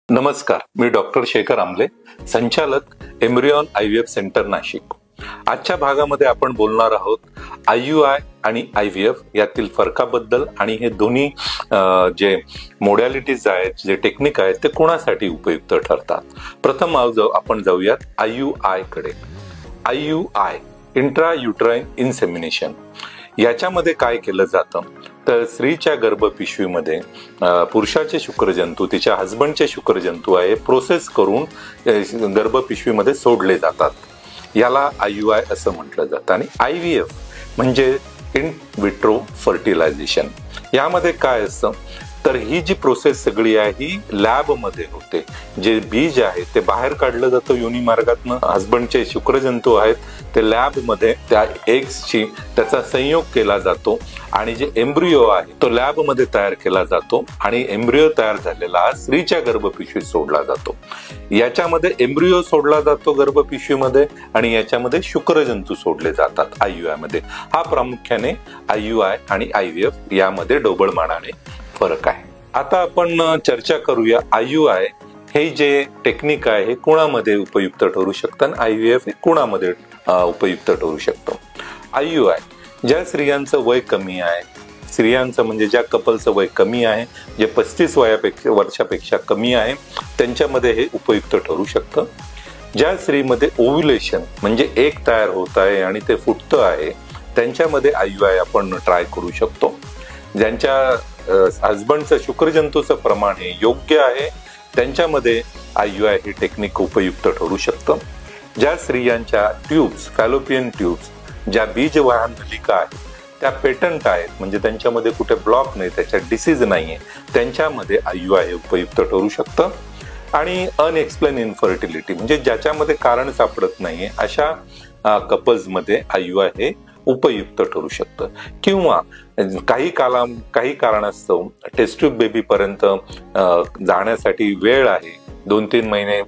नमस्कार, मी डॉक्टर शेखर आमले, संचालक एम्ब्रियॉन IVF सेंटर नाशिक। आजच्या भागामध्ये आपण बोलणार आहोत IUI आणि IVF यातील फरकाबद्दल आणि हे दोन्ही जे मोडॅलिटीज आहेत, जे टेक्निक आहेत, ते कोणासाठी उपयुक्त ठरतात। प्रथम आपण जाऊयात IUI कडे। IUI इंट्रायुट्राइन इन्सेमिनेशन याच्यामध्ये काय केलं जातं तर स्त्रीच्या गर्भपिशवीमध्ये पुरुषाचे शुक्रजंतू तिच्या हस्बंडचे शुक्रजंतू आहे प्रोसेस करून गर्भपिशवीमध्ये सोडले जातात। याला IUI असं म्हटलं जातं। आणि IVF म्हणजे इन विट्रो फर्टिलायझेशन। यामध्ये काय असतं तर ही जी प्रोसेस सगळी आहे ही लॅब मध्ये होते। जे बीज आहे ते बाहेर काढलं जातं योनी मार्गातनं, हस्बंडचे शुक्रजंतू आहेत ते लॅब मध्ये त्या एग्सची त्याचा संयोग केला जातो आणि जे एम्ब्रियो आहे तो लॅब मध्ये तयार केला जातो आणि एम्ब्रियो तयार झालेला स्त्रीच्या गर्भपिशवीत सोडला जातो। याच्यामध्ये एम्ब्रियो सोडला जातो गर्भपिशवीमध्ये आणि याच्यामध्ये शुक्रजंतू सोडले जातात IUI मध्ये। हा प्रामुख्याने IUI आणि IVF यामध्ये ढोबळमानाने फरक आहे। आता आपण चर्चा करूया IUI हे जे टेक्निक आहे हे कोणामध्ये उपयुक्त ठरू शकतं आणि IVF हे कोणामध्ये उपयुक्त ठरू शकतं। IUI ज्या स्त्रियांचं वय कमी आहे, स्त्रियांचं म्हणजे ज्या कपलचं वय कमी आहे, जे 35 वर्षापेक्षा कमी आहे, त्यांच्यामध्ये हे उपयुक्त ठरू शकतं। ज्या स्त्रीमध्ये ओव्ह्युलेशन म्हणजे एग तयार होत आहे आणि ते फुटतं आहे त्यांच्यामध्ये IUI आपण ट्राय करू शकतो। ज्यांच्या हस्बंडचं शुक्रजंतूचं प्रमाण हे योग्य आहे त्यांच्यामध्ये IUI हे टेक्निक उपयुक्त ठरू शकतं। ज्या स्त्रियांच्या ट्यूब्स, फॅलोपियन ट्यूब्स ज्या बीजवाहन नलिका आहेत त्या पेटंट आहेत म्हणजे त्यांच्यामध्ये कुठे ब्लॉक नाही, त्याच्यात डिसीज नाहीये, त्यांच्यामध्ये IUI हे उपयुक्त ठरू शकतं। आणि अनएक्सप्लेन इन्फर्टिलिटी म्हणजे ज्याच्यामध्ये कारण सापडत नाहीये अशा कपल्समध्ये IUI हे उपयुक्त ठरू शकतं। किंवा काही कारणास्तव टेस्ट ट्यूब बेबी पर्यंत जाण्यासाठी वेळ आहे, 2-3 महिने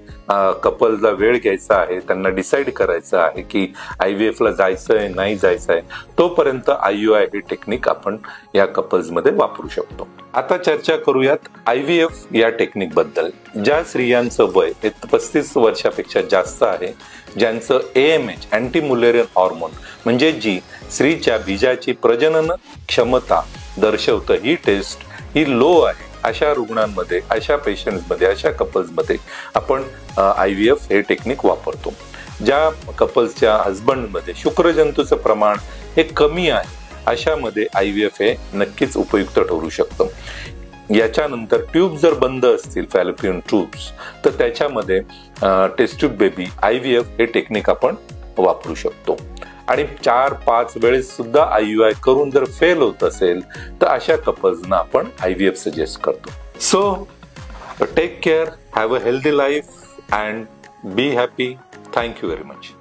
कपलला वेळ घ्यायचा आहे, त्यांना डिसाईड करायचं आहे की IVF ला जायचंय नाही जायचंय, तोपर्यंत IUI हे टेक्निक आपण या कपल्समध्ये वापरू शकतो। आता चर्चा करूयात IVF या टेक्निक बद्दल। ज्या स्त्रियांचं वय 35 वर्षापेक्षा जास्त आहे, ज्यांचं AMH अँटी मुलेरियन हॉर्मोन म्हणजे जी स्त्रीच्या बीजाची प्रजनन क्षमता दर्शवतं ही टेस्ट ही लो आहे, अशा रुग्णांमध्ये, अशा पेशंट्समध्ये, अशा कपल्समध्ये आपण IVF हे टेक्निक वापरतो। ज्या कपल्सच्या हस्बंडमध्ये शुक्रजंतूचं प्रमाण हे कमी आहे अशामध्ये IVF हे नक्कीच उपयुक्त ठरू शकतं। याच्यानंतर ट्यूब जर बंद असतील फॅलोपियन ट्यूब्स तर त्याच्यामध्ये टेस्ट ट्यूब बेबी IVF हे टेक्निक आपण वापरू शकतो। आणि 4-5 वेळेस सुद्धा IUI करून जर फेल होत असेल तर अशा कपल्सना आपण IVF सजेस्ट करतो। So take care, have a healthy life and be happy. Thank you very much.